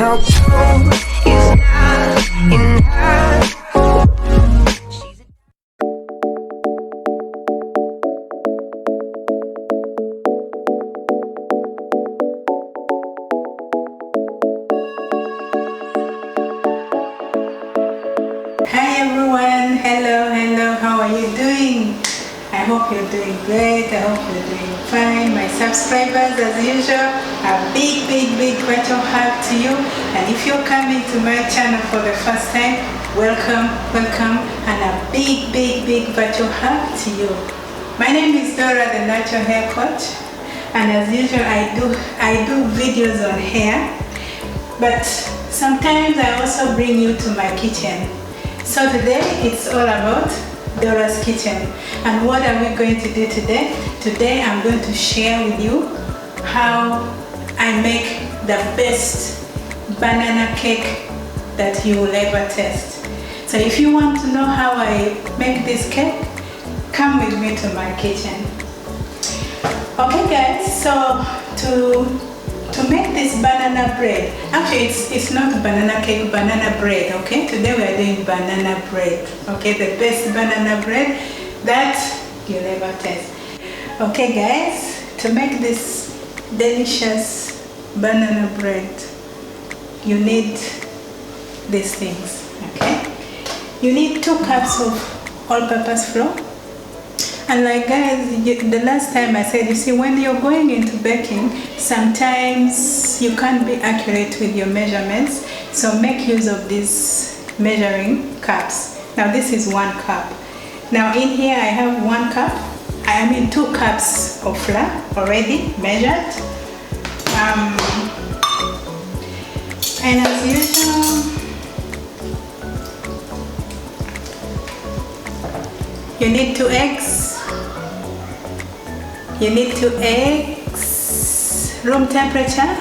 no proof is not enough. Hi everyone, hello, how are you doing? I hope you're doing great. I hope you're doing fine. My subscribers, as usual, a big virtual hug to you. And if you're coming to my channel for the first time, welcome, and a big virtual hug to you. My name is Dora, the natural hair coach, and as usual, I do videos on hair, but sometimes I also bring you to my kitchen. So today it's all about Dora's kitchen. And what are we going to do today? Today I'm going to share with you how I make the best banana cake that you will ever taste. So if you want to know how I make this cake, come with me to my kitchen. Okay guys, so to make this banana bread, actually it's not banana cake, banana bread, okay? Today we are doing banana bread, okay? The best banana bread that you'll ever taste. Okay guys, to make this delicious banana bread, you need these things, okay? You need 2 cups of all-purpose flour. And like guys, the last time I said, you see, when you're going into baking, sometimes you can't be accurate with your measurements. So make use of these measuring cups. Now this is 1 cup. Now in here I have 1 cup, 2 cups of flour already measured. And as usual, you need 2 eggs. You need 2 eggs, room temperature,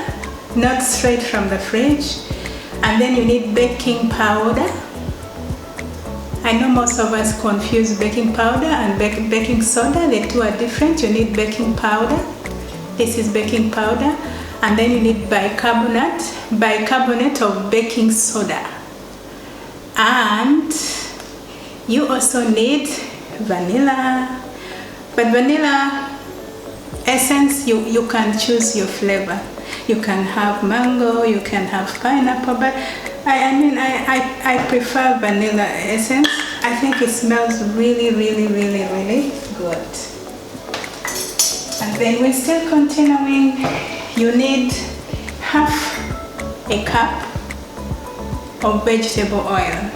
not straight from the fridge. And then you need baking powder. I know most of us confuse baking powder and baking soda. The 2 are different. You need baking powder. This is baking powder. And then you need bicarbonate of baking soda. And you also need vanilla. But vanilla essence, you can choose your flavor. You can have mango, you can have pineapple, but I prefer vanilla essence. I think it smells really good. And then we're still continuing. You need half a cup of vegetable oil.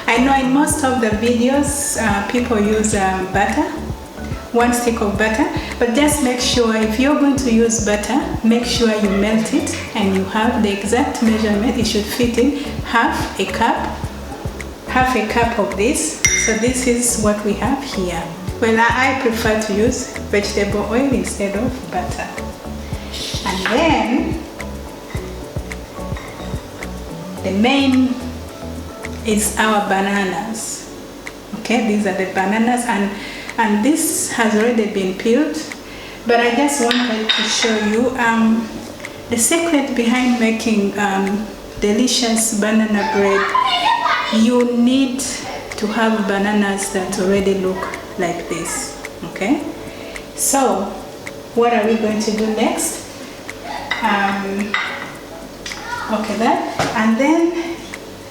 I know in most of the videos people use butter, 1 stick of butter, but just make sure if you're going to use butter, make sure you melt it and you have the exact measurement. It should fit in half a cup of this. So this is what we have here. Well, I prefer to use vegetable oil instead of butter. And then the main is our bananas. Okay, these are the bananas, and this has already been peeled, but I just wanted to show you the secret behind making delicious banana bread. You need to have bananas that already look like this, okay? So what are we going to do next? Okay, that, and then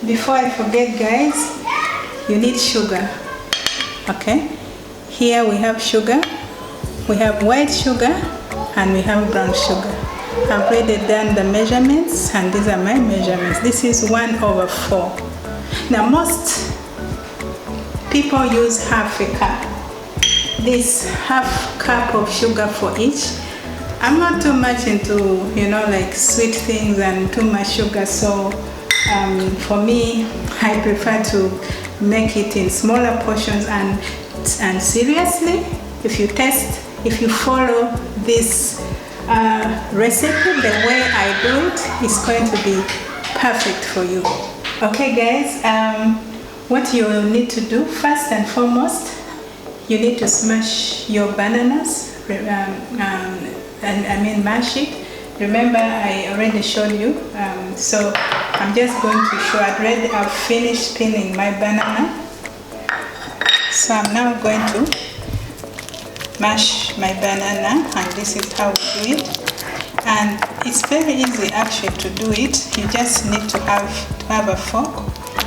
before I forget guys, you need sugar, okay? Here we have sugar, we have white sugar, and we have brown sugar. I've already done the measurements, and these are my measurements. This is 1/4. Now most people use half a cup. This half cup of sugar for each. I'm not too much into, like sweet things and too much sugar, so for me, I prefer to make it in smaller portions, and seriously, if you follow this recipe the way I do it, it's going to be perfect for you. Okay guys, what you will need to do first and foremost, you need to smash your bananas, mash it Remember, I already showed you. So I'm just going to show. I've finished peeling my banana. So I'm now going to mash my banana, and this is how we do it. And it's very easy actually to do it. You just need to have a fork.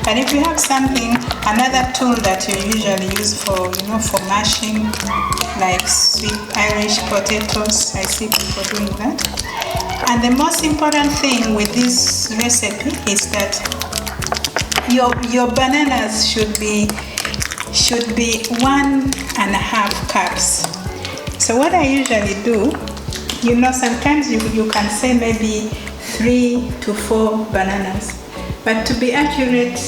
And if you have something, another tool that you usually use for for mashing, like sweet Irish potatoes, I see people doing that. And the most important thing with this recipe is that your bananas should be 1.5 cups. So what I usually do, sometimes you can say maybe 3 to 4 bananas, but to be accurate,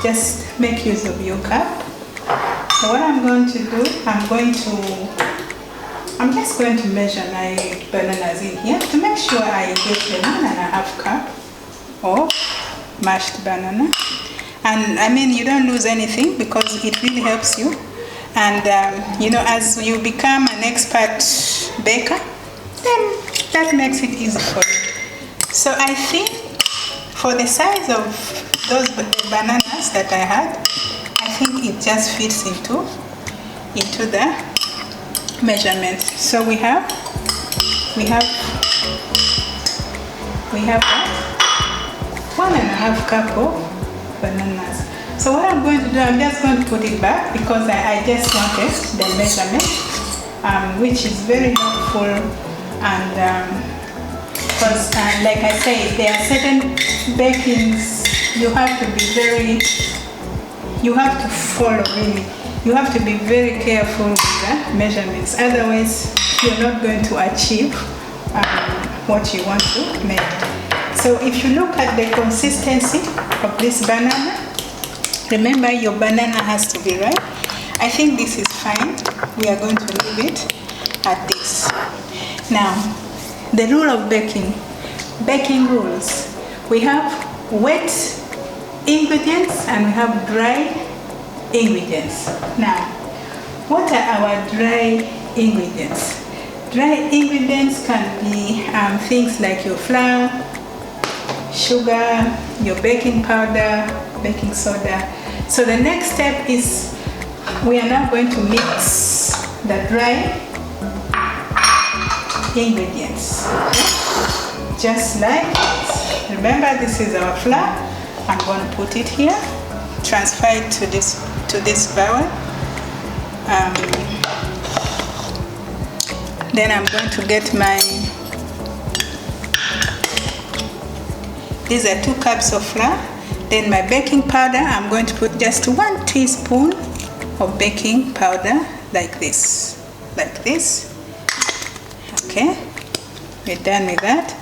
just make use of your cup. So what I'm going to do, I'm just going to measure my bananas in here to make sure I get 1.5 cup of mashed banana. And I mean, you don't lose anything because it really helps you. And as you become an expert baker, then that makes it easy for you. So I think for the size of those bananas that I had, I think it just fits into the measurement. So we have 1.5 cup of bananas. So what I'm going to do, I'm just going to put it back because I just wanted the measurement, which is very helpful. And because like I say, there are certain bakings you have to follow really. You have to be very careful with the measurements, otherwise you're not going to achieve what you want to make. So if you look at the consistency of this banana, remember your banana has to be right. I think this is fine. We are going to leave it at this. Now, the rule of baking rules. We have wet ingredients and we have dry ingredients. Now, what are our dry ingredients? Dry ingredients can be things like your flour, sugar, your baking powder, baking soda. So the next step is we are now going to mix the dry ingredients, just like this. Remember, this is our flour. I'm going to put it here, transfer it to this bowl. Then I'm going to get these are 2 cups of flour. Then my baking powder, I'm going to put just 1 teaspoon of baking powder, like this. Okay, we're done with that.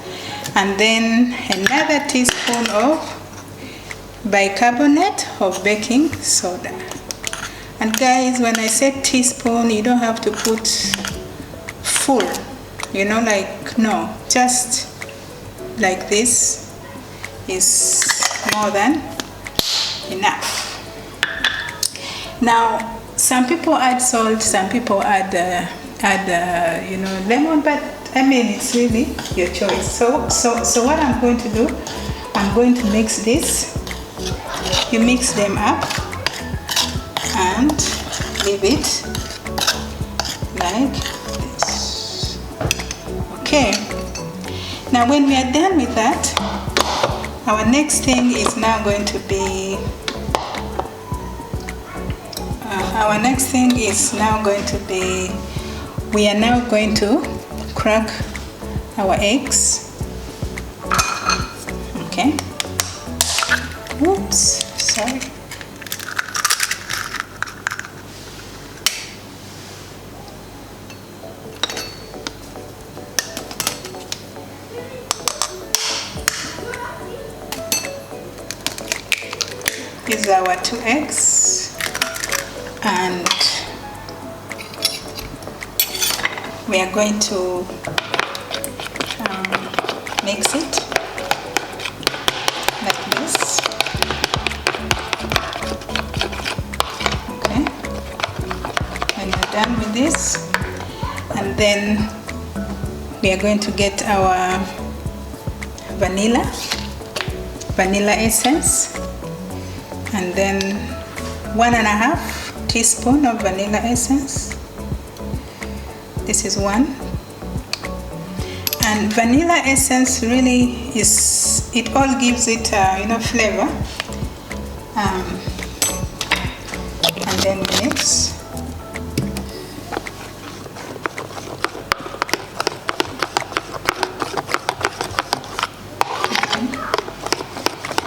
And then another teaspoon of bicarbonate of baking soda. And guys, when I say teaspoon, you don't have to put full, no, just like this is more than enough. Now, some people add salt, some people add lemon, but I mean, it's really your choice. So what I'm going to do, I'm going to mix this. You mix them up and leave it like this. Okay. Now, when we are done with that, our next thing is now going to be we are now going to crack our eggs. Okay. Oops, sorry. These are our 2 eggs, and we are going to mix it like this. Okay, when you're done with this, and then we are going to get our vanilla essence, and then 1.5 teaspoon of vanilla essence. This is 1. And vanilla essence really is, it all gives it flavor. And then mix.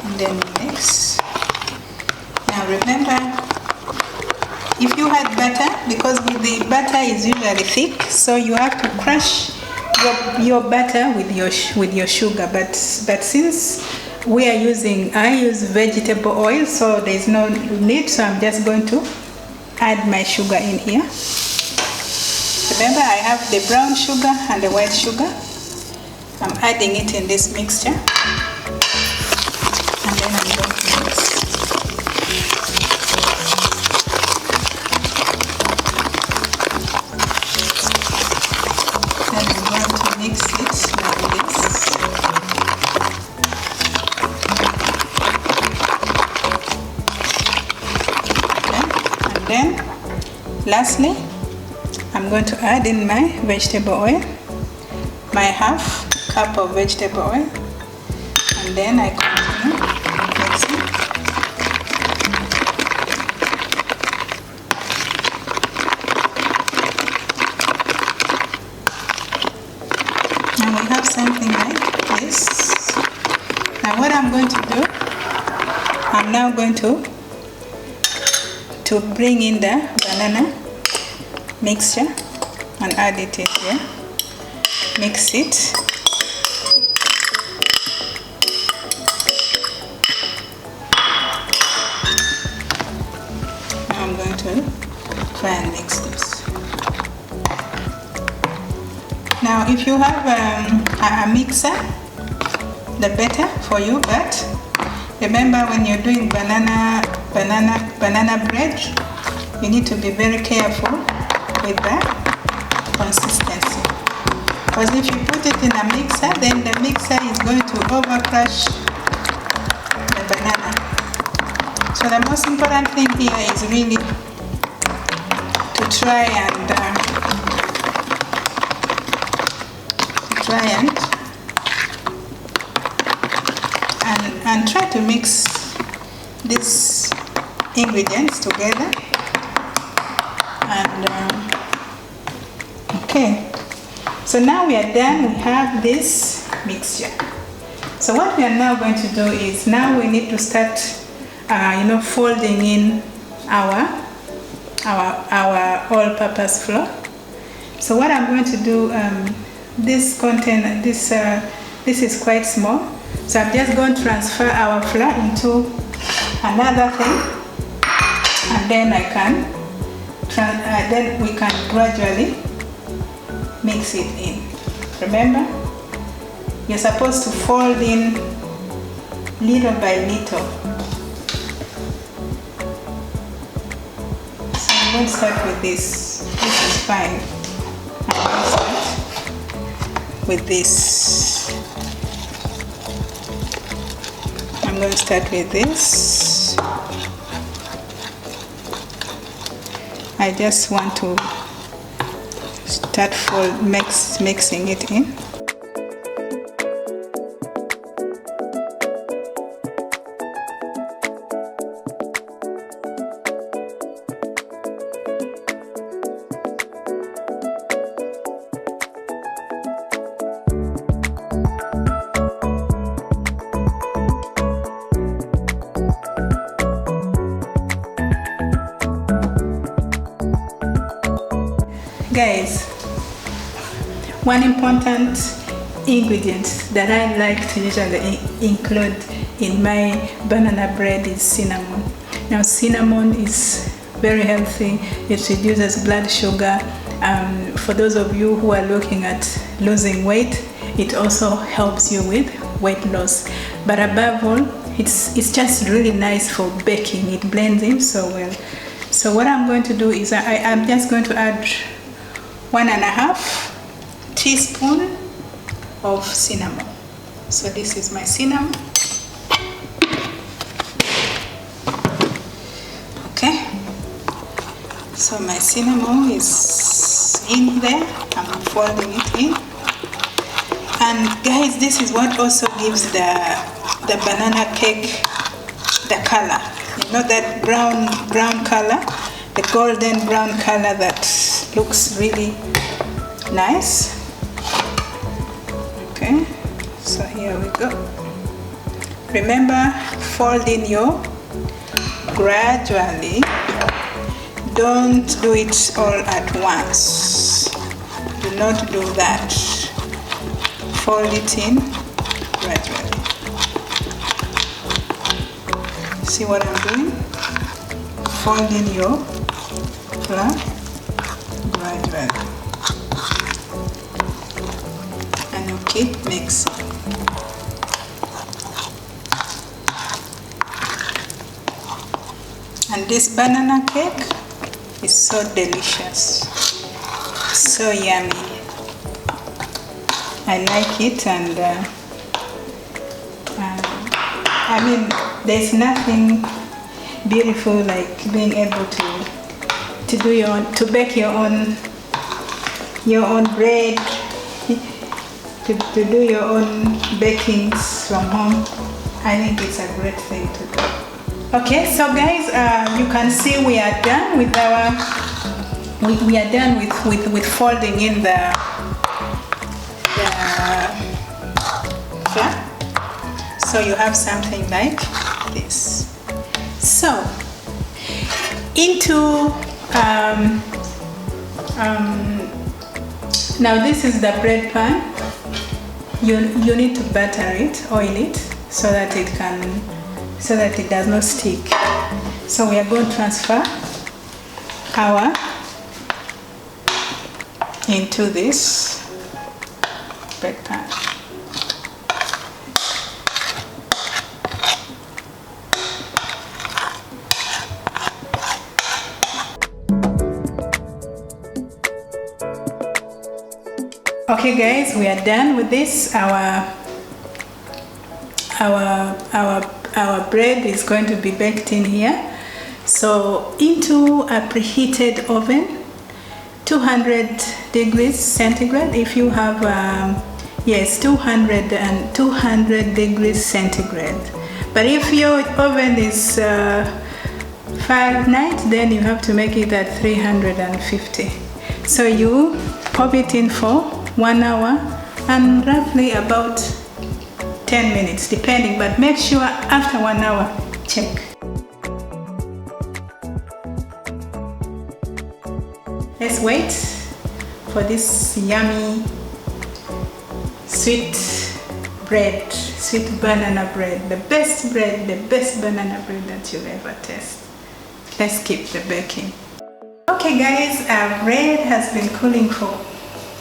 And then mix. Now remember, if you had butter, because the butter is usually thick, so you have to crush your butter with your sugar. But since I use vegetable oil, so there's no need. So I'm just going to add my sugar in here. Remember, I have the brown sugar and the white sugar. I'm adding it in this mixture, and then I'm going to mix. Then I'm going to mix it like this. Okay. And then, lastly, I'm going to add in my vegetable oil, my 1/2 cup of vegetable oil, and then I continue mixing. Now we have something like this. Now what I'm going to do, I'm now going to bring in the banana mixture and add it in here. Mix it. Now I'm going to try and mix this. Now if you have a mixer, the better for you, but remember, when you're doing banana bread, you need to be very careful with the consistency, because if you put it in a mixer, then the mixer is going to over crush the banana. So the most important thing here is really to try and try to mix these ingredients together. And okay, so now we are done. We have this mixture. So what we are now going to do is, now we need to start folding in our all-purpose flour. So what I'm going to do, this container, this is quite small, so I'm just going to transfer our flour into another thing, and then then we can gradually mix it in. Remember, you're supposed to fold in little by little. So I'm going to start with this. This is fine. I'm going to start with this. I'm going to start with this. I just want to start mixing it in. Guys, one important ingredient that I like to usually include in my banana bread is cinnamon. Now cinnamon is very healthy. It reduces blood sugar. For those of you who are looking at losing weight, it also helps you with weight loss. But above all, it's just really nice for baking. It blends in so well. So what I'm going to do is I'm just going to add 1.5 teaspoon of cinnamon. So this is my cinnamon. Okay, so my cinnamon is in there. I'm folding it in. And guys, this is what also gives the banana cake the color. You know that brown color, the golden brown color that looks really nice. Okay, so here we go. Remember, fold in your gradually. Don't do it all at once. Do not do that. Fold it in gradually. See what I'm doing? Fold in your flour gradually. And you keep mixing. And this banana cake is so delicious, so yummy. I like it, and I mean, there's nothing beautiful like being able to do bake your own bread, to do your own bakings from home. I think it's a great thing to do. Okay, so guys, you can see we are done with our we are done with folding in the flour. So you have something like this. So into now this is the bread pan. You need to butter it, oil it, so that it does not stick. So we are going to transfer our into this bread pan. Okay guys, we are done with this. Our bread is going to be baked in here. So into a preheated oven, 200 degrees centigrade. If you have yes, 200 degrees centigrade. But if your oven is Fahrenheit, then you have to make it at 350. So you pop it in for 1 hour and roughly about 10 minutes depending, but make sure after 1 hour check. Let's wait for this yummy sweet banana bread, the best banana bread that you'll ever taste. Let's keep the baking. Okay guys, our bread has been cooling for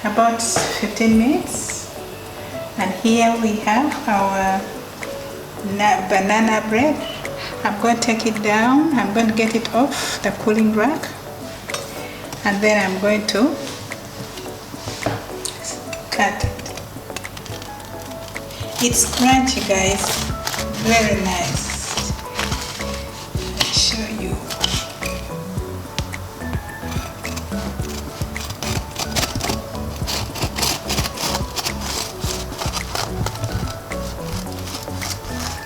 about 15 minutes, and here we have our banana bread. I'm going to take it down. I'm going to get it off the cooling rack, and then I'm going to cut it. It's crunchy guys, very nice. I'll show you.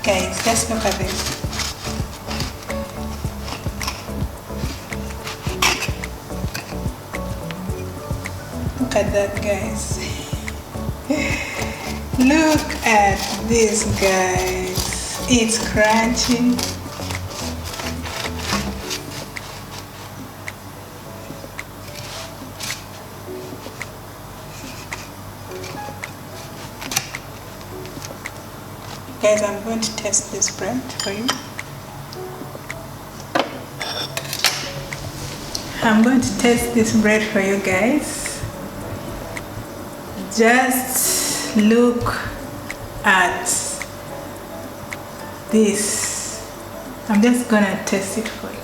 Guys, let's look at this. Look at that guys. Look at this guys. It's crunchy. Guys, I'm going to test this bread for you. I'm going to test this bread for you guys. Just look at this. I'm just gonna test it for you.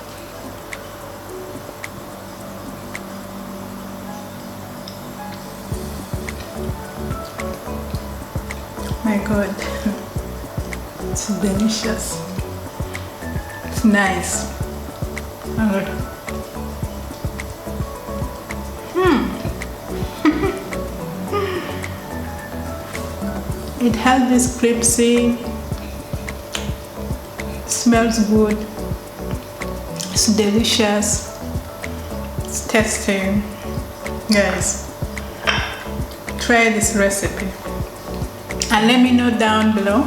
My god, it's delicious. It's nice. It has this crispy, smells good, it's delicious, it's tasty. Guys, try this recipe and let me know down below.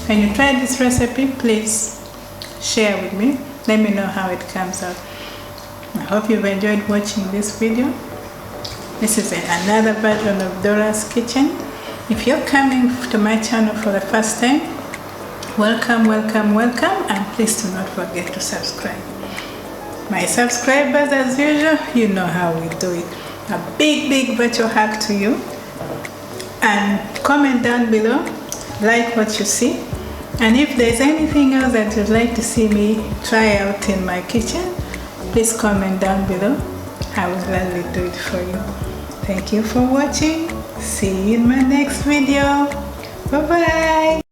When you try this recipe, please share with me. Let me know how it comes out. I hope you've enjoyed watching this video. This is another version of Dora's Kitchen. If you're coming to my channel for the first time, welcome, welcome, welcome, and please do not forget to subscribe. My subscribers, as usual, you know how we do it. A big virtual hug to you, and comment down below, like what you see, and if there's anything else that you'd like to see me try out in my kitchen, please comment down below. I will gladly do it for you. Thank you for watching. See you in my next video. Bye bye.